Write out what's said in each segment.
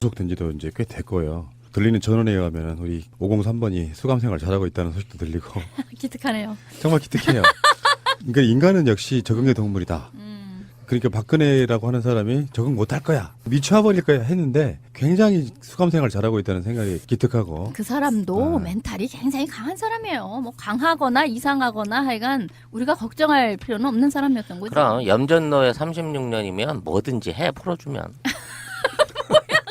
구속된 지도 이제 꽤 됐고요. 들리는 전원에 의하면 우리 503번이 수감 생활 잘하고 있다는 소식도 들리고 기특하네요. 정말 기특해요. 그러니까 인간은 역시 적응의 동물이다. 그러니까 박근혜라고 하는 사람이 적응 못할 거야, 미쳐버릴 거야 했는데 굉장히 수감 생활 잘하고 있다는 생각이 기특하고. 그 사람도 멘탈이 굉장히 강한 사람이에요. 뭐 강하거나 이상하거나 하여간 우리가 걱정할 필요는 없는 사람이었던 거죠. 그럼 염전노예 36년이면 뭐든지 해 풀어주면.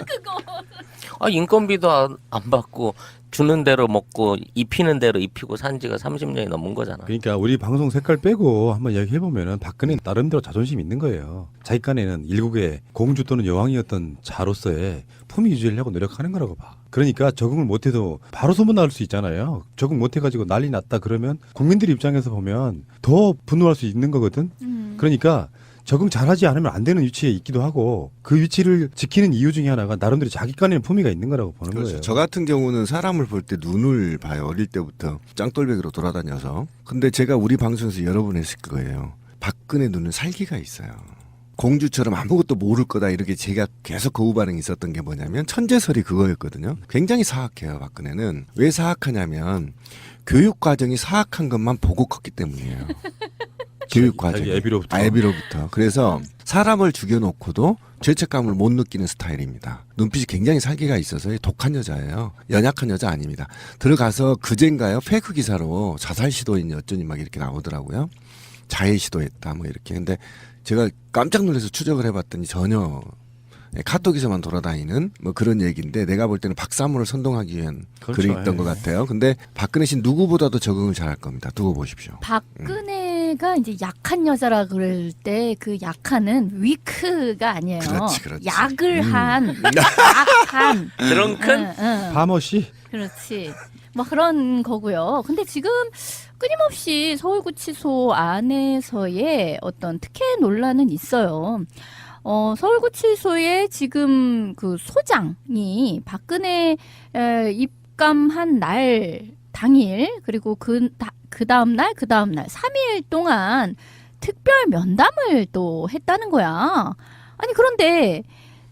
그거. 인건비도 안 받고 주는 대로 먹고 입히는 대로 입히고 산 지가 30년이 넘은 거잖아. 그러니까 우리 방송 색깔 빼고 한번 이야기해보면은 박근혜 나름대로 자존심 있는 거예요. 자기간에는 일국의 공주 또는 여왕이었던 자로서의 품위 유지를 하려고 노력하는 거라고 봐. 그러니까 적응을 못해도 바로 소문날 수 있잖아요. 적응 못해가지고 난리 났다 그러면 국민들 입장에서 보면 더 분노할 수 있는 거거든. 그러니까 적응 잘하지 않으면 안 되는 위치에 있기도 하고, 그 위치를 지키는 이유 중에 하나가 나름대로 자기간에는 품위가 있는 거라고 보는 그렇죠. 거예요. 저 같은 경우는 사람을 볼 때 눈을 봐요. 어릴 때부터 짱돌배기로 돌아다녀서. 근데 제가 우리 방송에서 여러 번 했을 거예요. 박근혜 눈은 살기가 있어요. 공주처럼 아무것도 모를 거다 이렇게 제가 계속 거부 반응이 있었던 게 뭐냐면 천재설이 그거였거든요. 굉장히 사악해요. 박근혜는. 왜 사악하냐면 교육 과정이 사악한 것만 보고 컸기 때문이에요. 교육 과정. 애비로부터. 애비로부터. 그래서 사람을 죽여놓고도 죄책감을 못 느끼는 스타일입니다. 눈빛이 굉장히 살기가 있어서 독한 여자예요. 연약한 여자 아닙니다. 들어가서 그젠가요? 페이크 기사로 자살 시도인 어쩌니 막 이렇게 나오더라고요. 자해 시도했다 뭐 이렇게. 근데 제가 깜짝 놀라서 추적을 해봤더니 전혀 카톡에서만 돌아다니는 뭐 그런 얘기인데, 내가 볼 때는 박사모를 선동하기 위한 그렇죠. 글이 있던 것 같아요. 근데 박근혜 씨는 누구보다도 적응을 잘할 겁니다. 두고 보십시오. 박근혜가 이제 약한 여자라 그럴 때 그 약한은 위크가 아니에요. 그렇지. 약을 한, 약한. 드렁큰? 파머시? 그렇지. 뭐 그런 거고요. 근데 지금 끊임없이 서울구치소 안에서의 어떤 특혜 논란은 있어요. 서울구치소에 지금 그 소장이 박근혜 입감한 날 당일, 그리고 그 다음 날 3일 동안 특별 면담을 또 했다는 거야. 아니 그런데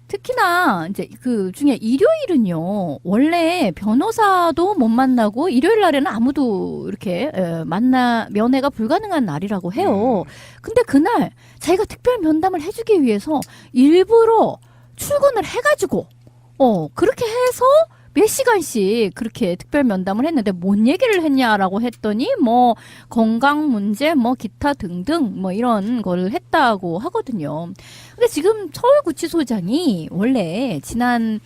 특히나 이제 그 중에 일요일은요, 원래 변호사도 못 만나고 일요일 날에는 아무도 이렇게 면회가 불가능한 날이라고 해요. 근데 그날 자기가 특별 면담을 해주기 위해서 일부러 출근을 해가지고 그렇게 해서 몇 시간씩 그렇게 특별 면담을 했는데 뭔 얘기를 했냐라고 했더니 뭐 건강 문제 뭐 기타 등등 뭐 이런 걸 했다고 하거든요. 근데 지금 서울구치소장이 원래 지난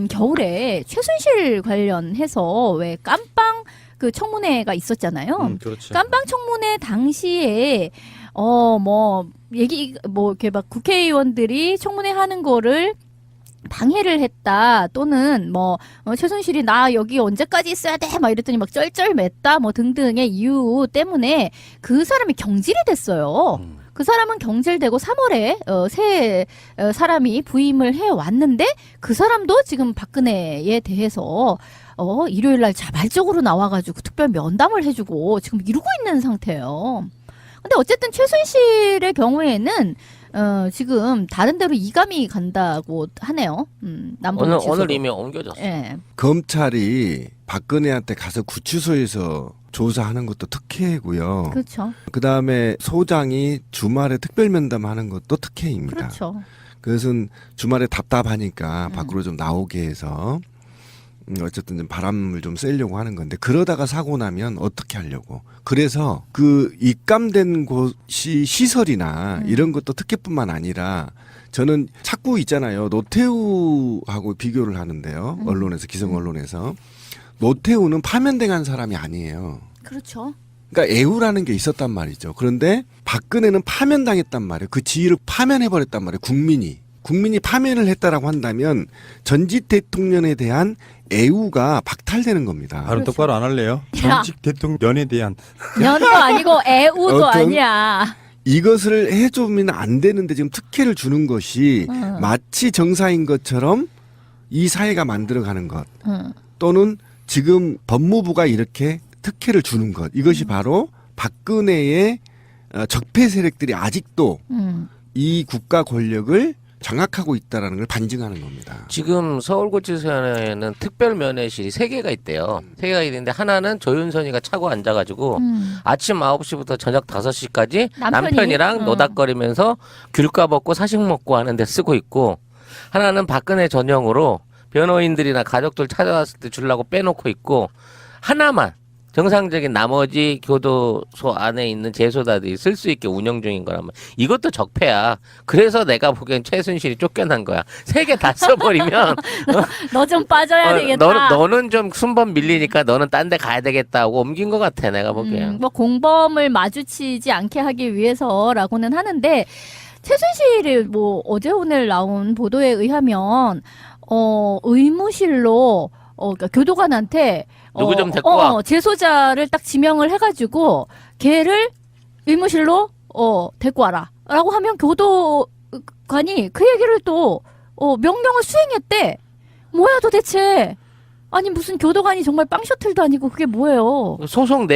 겨울에 최순실 관련해서 왜 깜빵 그 청문회가 있었잖아요. 그렇죠. 깜빵 청문회 당시에 이렇게 막 국회의원들이 청문회 하는 거를 방해를 했다, 또는 최순실이 나 여기 언제까지 있어야 돼 막 이랬더니 막 쩔쩔맸다 뭐 등등의 이유 때문에 그 사람이 경질이 됐어요. 그 사람은 경질되고 3월에 새 사람이 부임을 해 왔는데, 그 사람도 지금 박근혜에 대해서 일요일 날 자발적으로 나와가지고 특별 면담을 해주고 지금 이루고 있는 상태예요. 근데 어쨌든 최순실의 경우에는 지금 다른 데로 이감이 간다고 하네요. 오늘 이미 옮겨졌어. 예. 검찰이 박근혜한테 가서 구치소에서 조사하는 것도 특혜고요. 그렇죠. 그다음에 소장이 주말에 특별 면담하는 것도 특혜입니다. 그렇죠. 그것은 주말에 답답하니까 밖으로 좀 나오게 해서 어쨌든 좀 바람을 좀 쐬려고 하는 건데, 그러다가 사고 나면 어떻게 하려고. 그래서 그 입감된 곳이 시설이나 이런 것도 특혜뿐만 아니라, 저는 자꾸 있잖아요. 노태우하고 비교를 하는데요. 언론에서, 기성 언론에서. 노태우는 파면당한 사람이 아니에요. 그렇죠. 그러니까 애우라는 게 있었단 말이죠. 그런데 박근혜는 파면당했단 말이에요. 그 지위를 파면해버렸단 말이에요. 국민이 파면을 했다라고 한다면 전직 대통령에 대한 애우가 박탈되는 겁니다. 발음 그렇죠. 똑바로 안 할래요? 전직 대통령에 대한. 년도 아니고 애우도 어떤- 아니야. 이것을 해주면 안 되는데 지금 특혜를 주는 것이 마치 정사인 것처럼 이 사회가 만들어가는 것, 또는 지금 법무부가 이렇게 특혜를 주는 것, 이것이 바로 박근혜의 적폐 세력들이 아직도 이 국가 권력을 장악하고 있다라는 걸 반증하는 겁니다. 지금 서울구치소에는 특별면회실이 3개가 있대요. 3개가 있는데 하나는 조윤선이가 차고 앉아가지고 아침 9시부터 저녁 5시까지 남편이랑 노닥거리면서 귤 까먹고 사식 먹고 하는데 쓰고 있고, 하나는 박근혜 전용으로 변호인들이나 가족들 찾아왔을 때 주려고 빼놓고 있고, 하나만 정상적인 나머지 교도소 안에 있는 재소자들이 쓸 수 있게 운영 중인 거라면 이것도 적폐야. 그래서 내가 보기엔 최순실이 쫓겨난 거야. 3개 다 써버리면 너 좀 빠져야 되겠다. 너는 좀 순번 밀리니까 너는 딴 데 가야 되겠다 하고 옮긴 것 같아, 내가 보기엔. 뭐 공범을 마주치지 않게 하기 위해서라고는 하는데, 최순실이 뭐 어제 오늘 나온 보도에 의하면 의무실로 그러니까 교도관한테 누구 좀 데리고 와. 재소자를 딱 지명을 해가지고 걔를 의무실로 데리고 와라라고 하면 교도관이 그 얘기를 또 명령을 수행했대. 뭐야 도대체? 아니 무슨 교도관이 정말 빵 셔틀도 아니고 그게 뭐예요? 소속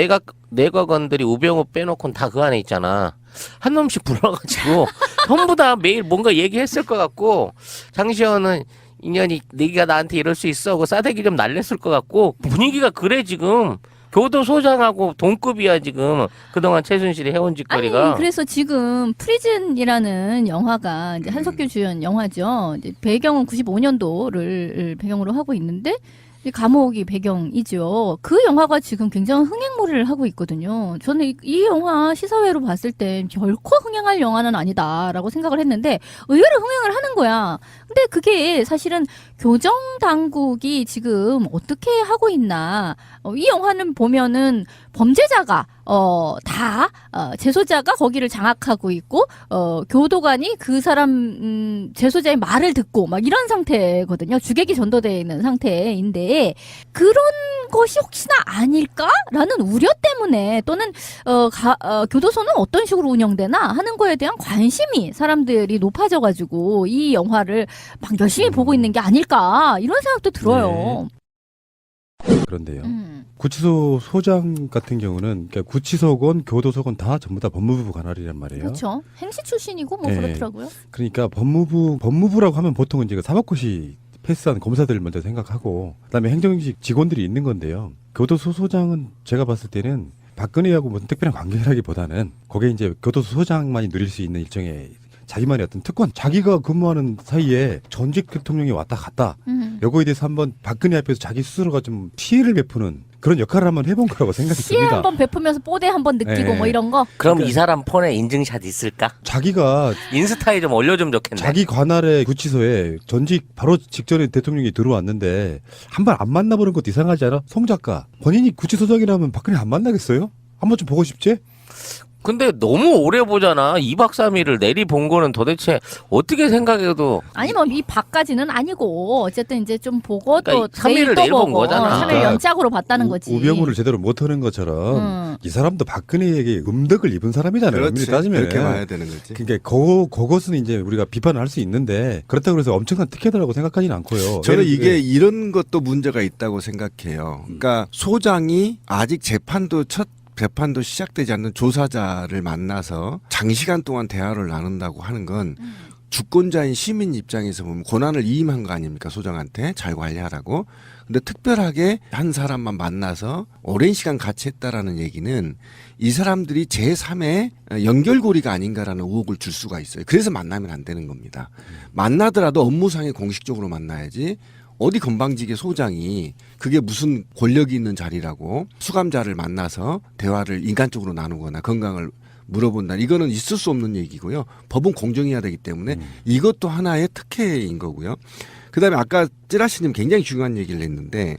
내각원들이 우병우 빼놓고는 다 그 안에 있잖아. 한 놈씩 불러가지고 전부 다 매일 뭔가 얘기했을 것 같고, 장시현은 인연이 네가 나한테 이럴 수 있어 하고 싸대기 좀 날렸을 것 같고, 분위기가 그래 지금. 교도소장하고 동급이야 지금. 그동안 최순실이 해온 짓거리가. 아니 그래서 지금 프리즌이라는 영화가 이제 한석규 주연 영화죠. 이제 배경은 95년도를 배경으로 하고 있는데 이 감옥이 배경이죠. 그 영화가 지금 굉장히 흥행몰이를 하고 있거든요. 저는 이 영화 시사회로 봤을 때 결코 흥행할 영화는 아니다라고 생각을 했는데 의외로 흥행을 하는 거야. 근데 그게 사실은 교정 당국이 지금 어떻게 하고 있나. 이 영화는 보면은 범죄자가 다 재소자가 거기를 장악하고 있고 교도관이 그 사람 재소자의 말을 듣고 막 이런 상태거든요. 주객이 전도되어 있는 상태인데 그런 것이 혹시나 아닐까라는 우려 때문에 또는 교도소는 어떤 식으로 운영되나 하는 거에 대한 관심이 사람들이 높아져가지고 이 영화를 막 열심히 보고 있는 게 아닐까 이런 생각도 들어요. 그런데요. 구치소 소장 같은 경우는 그러니까 구치소건 교도소건 다 전부 다 법무부 관할이란 말이에요. 그렇죠. 행시 출신이고 뭐 네. 그렇더라고요. 그러니까 법무부라고 하면 보통은 이제 사법고시 패스한 검사들을 먼저 생각하고 그다음에 행정직 직원들이 있는 건데요. 교도소 소장은 제가 봤을 때는 박근혜하고 무슨 특별한 관계라기보다는 거기에 이제 교도소 소장만이 누릴 수 있는 일종의 자기만의 어떤 특권, 자기가 근무하는 사이에 전직 대통령이 왔다 갔다 요거에 대해서 한번 박근혜 앞에서 자기 스스로가 좀 피해를 베푸는 그런 역할을 한번 해본 거라고 생각이 피해 듭니다. 한번 베푸면서 뽀대 한번 느끼고 네. 뭐 이런 거. 그럼 이 사람 폰에 인증샷 있을까? 자기가 인스타에 좀 올려주면 좋겠네. 자기 관할의 구치소에 전직 바로 직전에 대통령이 들어왔는데 한 번 안 만나보는 것도 이상하지 않아? 송 작가 본인이 구치소장이라면 박근혜 안 만나겠어요? 한번 좀 보고 싶지? 근데 너무 오래 보잖아. 2박 3일을 내리 본 거는 도대체 어떻게 생각해도. 아니 뭐 이 박까지는 아니고 어쨌든 이제 좀 보고 그러니까 또 3일을 내일 또 내일 본 보고 거잖아. 3일 그러니까 연짝으로 봤다는 거지. 우병우를 제대로 못하는 것처럼 이 사람도 박근혜에게 음덕을 입은 사람이잖아요. 그렇지. 엄밀히 따지면. 그렇게 봐야 되는 거지. 그러니까 그것은 이제 우리가 비판을 할 수 있는데 그렇다고 해서 엄청난 특혜다라고 생각하지는 않고요. 저는 이게 예. 이런 것도 문제가 있다고 생각해요. 그러니까 소장이 아직 재판도 시작되지 않는 조사자를 만나서 장시간 동안 대화를 나눈다고 하는 건 주권자인 시민 입장에서 보면 권한을 이임한 거 아닙니까? 소장한테 잘 관리하라고. 근데 특별하게 한 사람만 만나서 오랜 시간 같이 했다라는 얘기는 이 사람들이 제3의 연결고리가 아닌가라는 의혹을 줄 수가 있어요. 그래서 만나면 안 되는 겁니다. 만나더라도 업무상에 공식적으로 만나야지 어디 건방지게 소장이 그게 무슨 권력이 있는 자리라고 수감자를 만나서 대화를 인간적으로 나누거나 건강을 물어본다. 이거는 있을 수 없는 얘기고요. 법은 공정해야 되기 때문에 이것도 하나의 특혜인 거고요. 그다음에 아까 찌라시님 굉장히 중요한 얘기를 했는데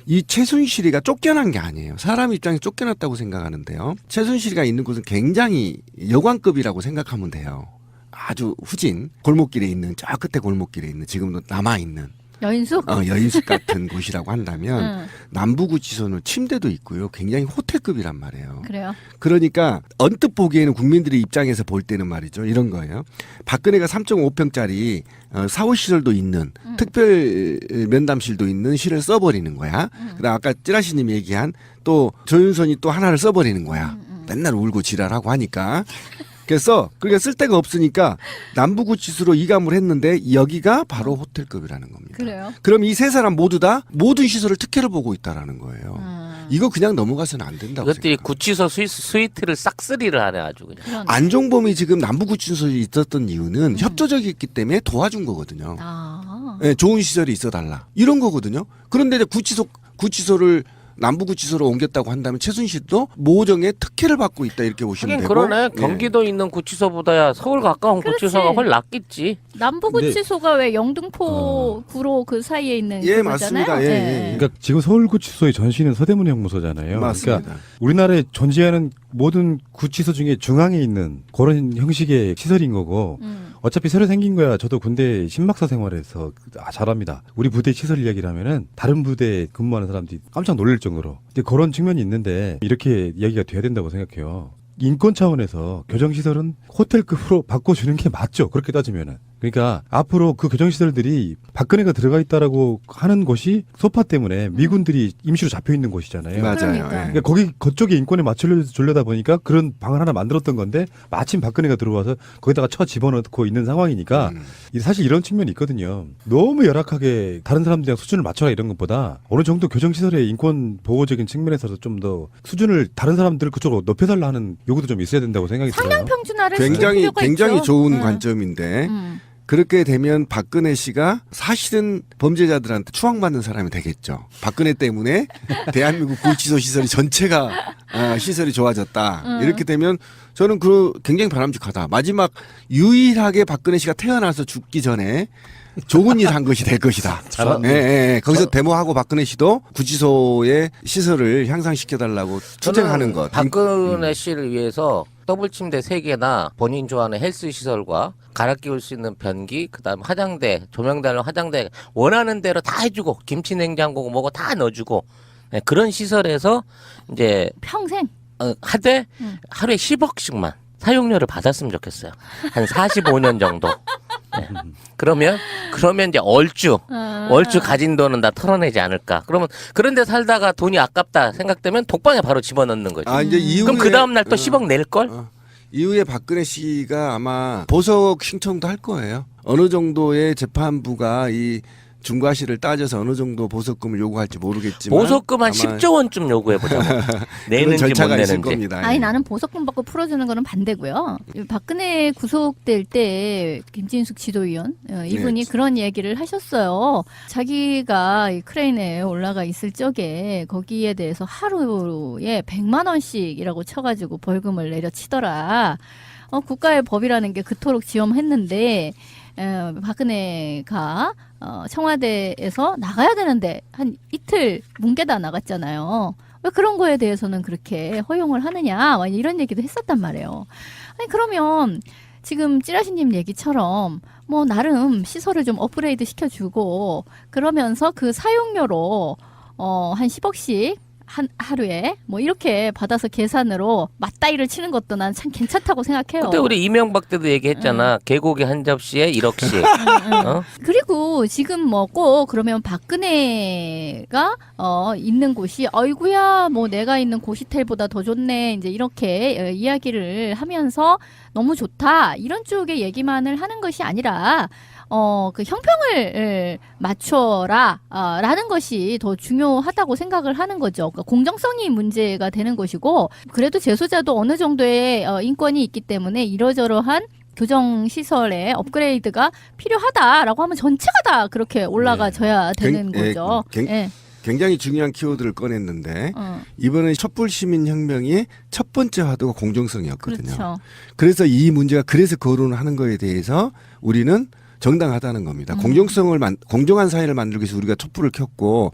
이 최순실이가 쫓겨난 게 아니에요. 사람 입장에서 쫓겨났다고 생각하는데요. 최순실이가 있는 곳은 굉장히 여관급이라고 생각하면 돼요. 아주 후진 골목길에 있는 저 끝에 골목길에 있는 지금도 남아있는 여인숙? 여인숙 같은 곳이라고 한다면 남부구치소는 침대도 있고요. 굉장히 호텔급이란 말이에요. 그래요. 그러니까 언뜻 보기에는 국민들의 입장에서 볼 때는 말이죠. 이런 거예요. 박근혜가 3.5평짜리 사무실도 있는 특별 면담실도 있는 실을 써버리는 거야. 그다음 아까 찌라시님이 얘기한 또 조윤선이 또 하나를 써버리는 거야. 맨날 울고 지랄하고 하니까. 그래서 그러니까 쓸 데가 없으니까 남부구치소로 이감을 했는데 여기가 바로 호텔급이라는 겁니다. 그래요? 그럼 이 세 사람 모두 다 모든 시설을 특혜를 보고 있다라는 거예요. 이거 그냥 넘어가서는 안 된다고 이것들이 생각합니다. 구치소 스위트를 싹쓸이를 하네 아주 그냥. 그러네. 안종범이 지금 남부구치소에 있었던 이유는 협조적이었기 때문에 도와준 거거든요. 아. 네, 좋은 시설이 있어달라 이런 거거든요. 그런데 이제 구치소를 남부구치소로 옮겼다고 한다면 최순실도 모정에 특혜를 받고 있다 이렇게 보시면 하긴 되고. 그러네. 경기도 있는 구치소보다야 서울 가까운 그렇지. 구치소가 훨 낫겠지. 남부구치소가 왜 영등포 구로 그 사이에 있는 예, 그거잖아요? 맞습니다. 예, 예. 그러니까 지금 서울구치소의 전시는 서대문 형무소잖아요. 맞습니다. 그러니까 우리나라에 존재하는 모든 구치소 중에 중앙에 있는 그런 형식의 시설인 거고 어차피 새로 생긴 거야. 저도 군대 신막사 생활에서 잘합니다. 우리 부대 시설 이야기를 하면은 다른 부대에 근무하는 사람들이 깜짝 놀랄 정도로. 근데 그런 측면이 있는데 이렇게 이야기가 돼야 된다고 생각해요. 인권 차원에서 교정시설은 호텔급으로 바꿔주는 게 맞죠. 그렇게 따지면은. 그러니까 앞으로 그 교정시설들이 박근혜가 들어가 있다라고 하는 곳이 소파 때문에 미군들이 임시로 잡혀 있는 곳이잖아요. 맞아요. 그러니까. 예. 그러니까 그쪽에 인권에 맞추려다 보니까 그런 방을 하나 만들었던 건데 마침 박근혜가 들어와서 거기다가 쳐 집어넣고 있는 상황이니까 사실 이런 측면이 있거든요. 너무 열악하게 다른 사람들이랑 수준을 맞춰라 이런 것보다 어느 정도 교정시설의 인권 보호적인 측면에서도 좀 더 수준을 다른 사람들 그쪽으로 높여달라 하는 요구도 좀 있어야 된다고 생각이 들어요. 상향 평준화를 시킬 굉장히 필요가 굉장히 있죠. 좋은 관점인데 그렇게 되면 박근혜 씨가 사실은 범죄자들한테 추앙받는 사람이 되겠죠. 박근혜 때문에 대한민국 구치소 시설이 전체가 시설이 좋아졌다. 이렇게 되면 저는 굉장히 바람직하다. 마지막 유일하게 박근혜 씨가 태어나서 죽기 전에 좋은 일 한 것이 될 것이다. 잘하네. 예, 예. 거기서 데모하고 박근혜 씨도 구치소의 시설을 향상시켜달라고 투쟁하는 것. 박근혜 씨를 위해서 더블 침대 3개나 본인 좋아하는 헬스 시설과 갈아 끼울 수 있는 변기, 그다음 화장대, 조명 달린 화장대 원하는 대로 다 해주고 김치 냉장고 뭐고 다 넣어주고 네, 그런 시설에서 이제 평생. 하되 하루에 10억씩만 사용료를 받았으면 좋겠어요. 한 45년 정도. 네. 그러면 이제 얼추 가진 돈은 다 털어내지 않을까. 그러면 그런데 살다가 돈이 아깝다 생각되면 독방에 바로 집어넣는 거지. 이제 이후에 그럼 그 다음 날 또 10억 낼 걸? 이후에 박근혜 씨가 아마 보석 신청도 할 거예요. 어느 정도의 재판부가 이 중과실을 따져서 어느 정도 보석금을 요구할지 모르겠지만 보석금 한 아마 10조 원쯤 요구해보자고. 그런 내는지 못 절차가 있을 내는지. 겁니다. 아니 예. 나는 보석금 받고 풀어주는 거는 반대고요. 박근혜 구속될 때 김진숙 지도위원 이분이 네. 그런 얘기를 하셨어요. 자기가 이 크레인에 올라가 있을 적에 거기에 대해서 하루에 100만 원씩이라고 쳐가지고 벌금을 내려치더라. 국가의 법이라는 게 그토록 지엄했는데 박근혜가 청와대에서 나가야 되는데 한 이틀 뭉개다 나갔잖아요. 왜 그런 거에 대해서는 그렇게 허용을 하느냐 이런 얘기도 했었단 말이에요. 아니 그러면 지금 찌라시님 얘기처럼 뭐 나름 시설을 좀 업그레이드 시켜주고 그러면서 그 사용료로 한 10억씩 하루에 뭐 이렇게 받아서 계산으로 맞다이를 치는 것도 난 참 괜찮다고 생각해요. 그때 우리 이명박 때도 얘기했잖아. 개고기 한 접시에 1억씩. 그리고 지금 뭐 꼭 그러면 박근혜가 있는 곳이 어이구야 뭐 내가 있는 고시텔보다 더 좋네 이제 이렇게 이야기를 하면서 너무 좋다 이런 쪽의 얘기만을 하는 것이 아니라 그 형평을 맞춰라 라는 것이 더 중요하다고 생각을 하는 거죠. 그러니까 공정성이 문제가 되는 것이고 그래도 재소자도 어느 정도의 인권이 있기 때문에 이러저러한 교정시설의 업그레이드가 필요하다라고 하면 전체가 다 그렇게 올라가져야 되는 거죠. 굉장히 중요한 키워드를 꺼냈는데 이번에 촛불시민혁명의 첫 번째 화두가 공정성이었거든요. 그렇죠. 그래서 이 문제가 그래서 거론하는 거에 대해서 우리는 정당하다는 겁니다. 공정한 사회를 만들기 위해서 우리가 촛불을 켰고